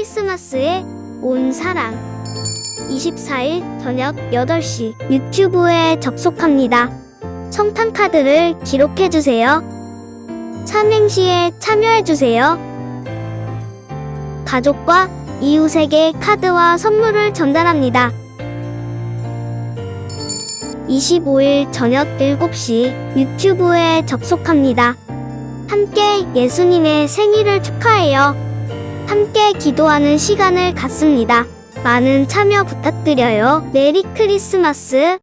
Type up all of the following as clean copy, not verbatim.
크리스마스에 온 사랑 24일 저녁 8시 유튜브에 접속합니다. 성탄 카드를 기록해주세요. 삼행시에 참여해주세요. 가족과 이웃에게 카드와 선물을 전달합니다. 25일 저녁 7시 유튜브에 접속합니다. 함께 예수님의 생일을 축하해요. 함께 기도하는 시간을 갖습니다. 많은 참여 부탁드려요. 메리 크리스마스.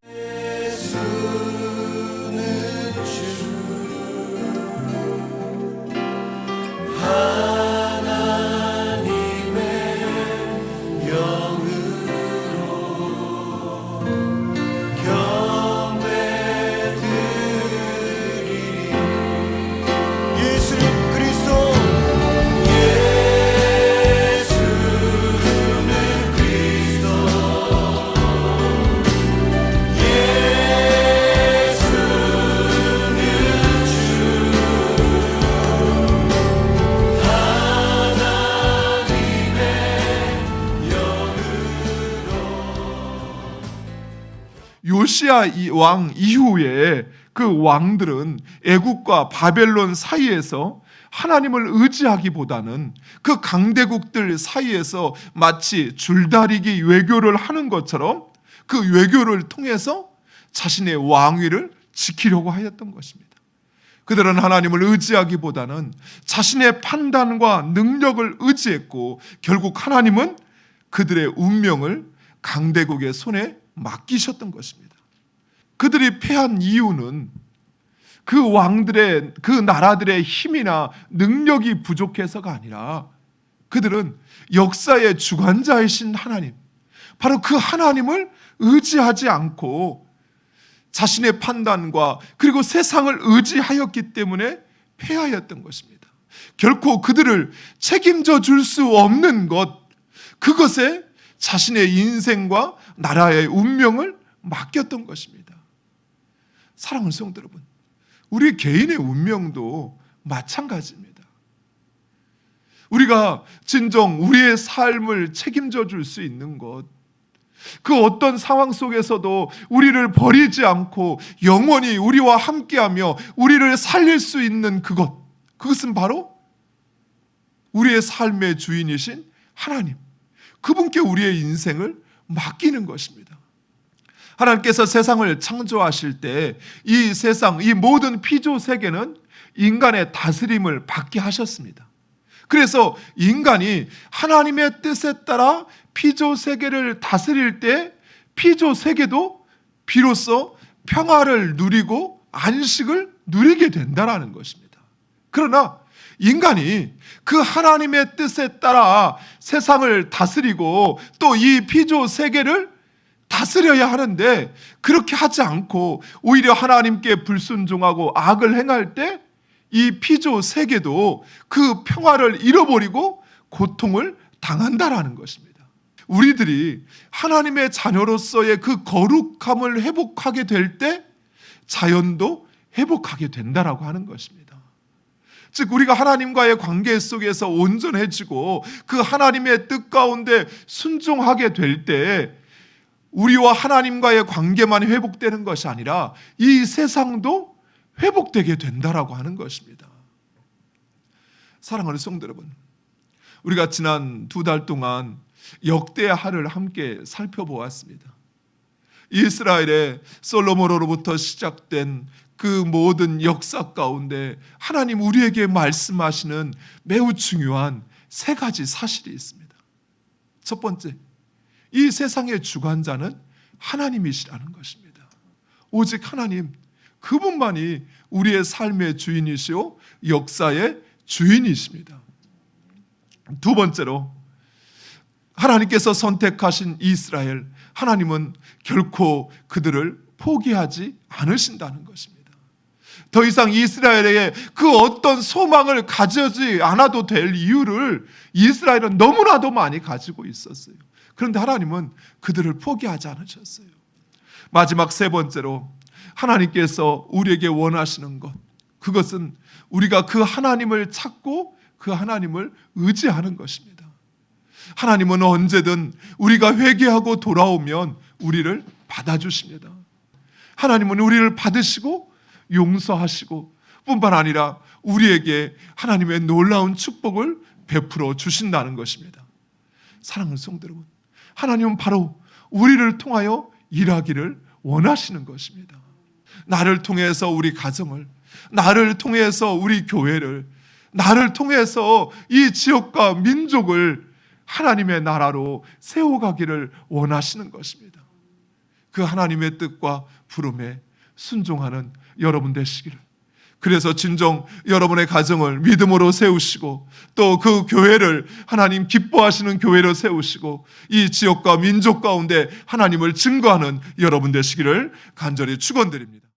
요시야 왕 이후에 그 왕들은 애국과 바벨론 사이에서 하나님을 의지하기보다는 그 강대국들 사이에서 마치 줄다리기 외교를 하는 것처럼 그 외교를 통해서 자신의 왕위를 지키려고 하였던 것입니다. 그들은 하나님을 의지하기보다는 자신의 판단과 능력을 의지했고 결국 하나님은 그들의 운명을 강대국의 손에 맡기셨던 것입니다. 그들이 패한 이유는 그 왕들의 그 나라들의 힘이나 능력이 부족해서가 아니라 그들은 역사의 주관자이신 하나님, 바로 그 하나님을 의지하지 않고 자신의 판단과 그리고 세상을 의지하였기 때문에 패하였던 것입니다. 결코 그들을 책임져 줄 수 없는 것, 그것에 자신의 인생과 나라의 운명을 맡겼던 것입니다. 사랑하는 성도 여러분, 우리 개인의 운명도 마찬가지입니다. 우리가 진정 우리의 삶을 책임져 줄 수 있는 것, 그 어떤 상황 속에서도 우리를 버리지 않고 영원히 우리와 함께하며 우리를 살릴 수 있는 그것은 바로 우리의 삶의 주인이신 하나님, 그분께 우리의 인생을 맡기는 것입니다. 하나님께서 세상을 창조하실 때 이 세상, 이 모든 피조 세계는 인간의 다스림을 받게 하셨습니다. 그래서 인간이 하나님의 뜻에 따라 피조 세계를 다스릴 때 피조 세계도 비로소 평화를 누리고 안식을 누리게 된다는 것입니다. 그러나 인간이 그 하나님의 뜻에 따라 세상을 다스리고 또 이 피조 세계를 다스려야 하는데 그렇게 하지 않고 오히려 하나님께 불순종하고 악을 행할 때 이 피조 세계도 그 평화를 잃어버리고 고통을 당한다라는 것입니다. 우리들이 하나님의 자녀로서의 그 거룩함을 회복하게 될 때 자연도 회복하게 된다라고 하는 것입니다. 즉 우리가 하나님과의 관계 속에서 온전해지고 그 하나님의 뜻 가운데 순종하게 될 때 우리와 하나님과의 관계만 회복되는 것이 아니라 이 세상도 회복되게 된다라고 하는 것입니다. 사랑하는 성도 여러분, 우리가 지난 2달 동안 역대하를 함께 살펴보았습니다. 이스라엘의 솔로몬으로부터 시작된 그 모든 역사 가운데 하나님 우리에게 말씀하시는 매우 중요한 3가지 사실이 있습니다. 첫 번째, 이 세상의 주관자는 하나님이시라는 것입니다. 오직 하나님, 그분만이 우리의 삶의 주인이시오 역사의 주인이십니다. 두 번째로, 하나님께서 선택하신 이스라엘, 하나님은 결코 그들을 포기하지 않으신다는 것입니다. 더 이상 이스라엘에 그 어떤 소망을 가지지 않아도 될 이유를 이스라엘은 너무나도 많이 가지고 있었어요. 그런데 하나님은 그들을 포기하지 않으셨어요. 마지막 3번째로, 하나님께서 우리에게 원하시는 것, 그것은 우리가 그 하나님을 찾고 그 하나님을 의지하는 것입니다. 하나님은 언제든 우리가 회개하고 돌아오면 우리를 받아주십니다. 하나님은 우리를 받으시고 용서하시고 뿐만 아니라 우리에게 하나님의 놀라운 축복을 베풀어 주신다는 것입니다. 사랑하는 성도 여러분, 하나님은 바로 우리를 통하여 일하기를 원하시는 것입니다. 나를 통해서 우리 가정을, 나를 통해서 우리 교회를, 나를 통해서 이 지역과 민족을 하나님의 나라로 세워가기를 원하시는 것입니다. 그 하나님의 뜻과 부름에 순종하는 여러분 되시기를, 그래서 진정 여러분의 가정을 믿음으로 세우시고 또 그 교회를 하나님 기뻐하시는 교회로 세우시고 이 지역과 민족 가운데 하나님을 증거하는 여러분 되시기를 간절히 축원드립니다.